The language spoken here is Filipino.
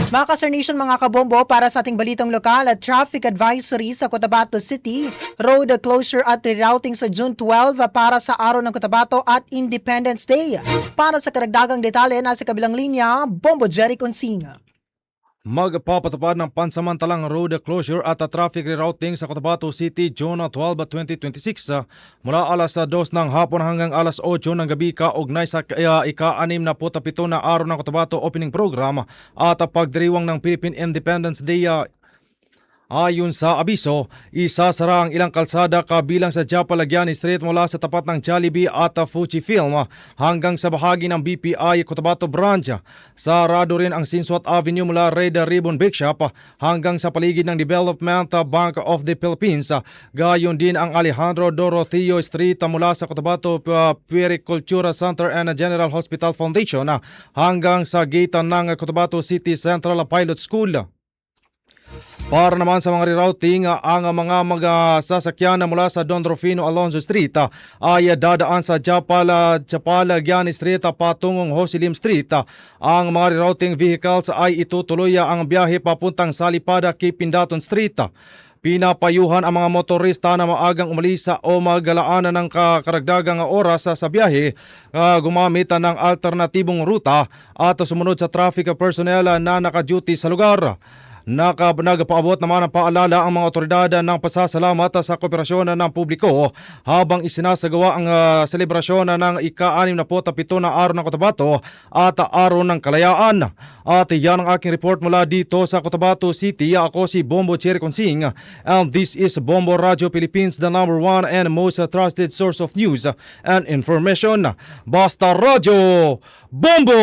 Mga Kasar Nation, mga kabombo, para sa ating balitang lokal at traffic advisory sa Cotabato City, road closure at rerouting sa June 12 para sa Araw ng Cotabato at Independence Day. Para sa karagdagang detalye, nasa kabilang linya, Bombo Jerry Consinga. Magpapatupad ng pansamantalang road closure at traffic rerouting sa Cotabato City June 12, 2026 mula alas 2 ng hapon hanggang alas 8 ng gabi kaugnay sa ika-67 na araw ng Cotabato Opening Program at pagdiriwang ng Philippine Independence Day. Ayon sa abiso, isasara ang ilang kalsada kabilang sa Japalagiani Street mula sa tapat ng Jollibee at Fuji Film hanggang sa bahagi ng BPI Cotabato Branch. Sarado rin ang Sinsuat Avenue mula Red Ribbon Bake Shop hanggang sa paligid ng Development Bank of the Philippines. Gayon din ang Alejandro Doroteo Street mula sa Cotabato Puericultura Center and General Hospital Foundation hanggang sa gate ng Cotabato City Central Pilot School. Para naman sa mga rerouting, ang mga sasakyan mula sa Don Rufino Alonzo Street ay dadaan sa Japalagiani Street patungong Josilim Street. Ang mga rerouting vehicles ay itutuloy ang biyahe papuntang Salipada Kipindaton Street. Pinapayuhan ang mga motorista na maagang umalis o maglalaanan ng karagdagang oras sa biyahe, gumamit ng alternatibong ruta at sumunod sa traffic personnel na naka-duty sa lugar. Nagpaabot naman ng paalala ang mga otoridad ng pasasalamat sa kooperasyon ng publiko habang isinasagawa ang selebrasyon ng ika-67 na araw ng Cotabato at araw ng kalayaan. At yan ang aking report mula dito sa Cotabato City. Ako si Bombo Jerry Consing and this is Bombo Radio Philippines, the number one and most trusted source of news and information. Basta Radio Bombo!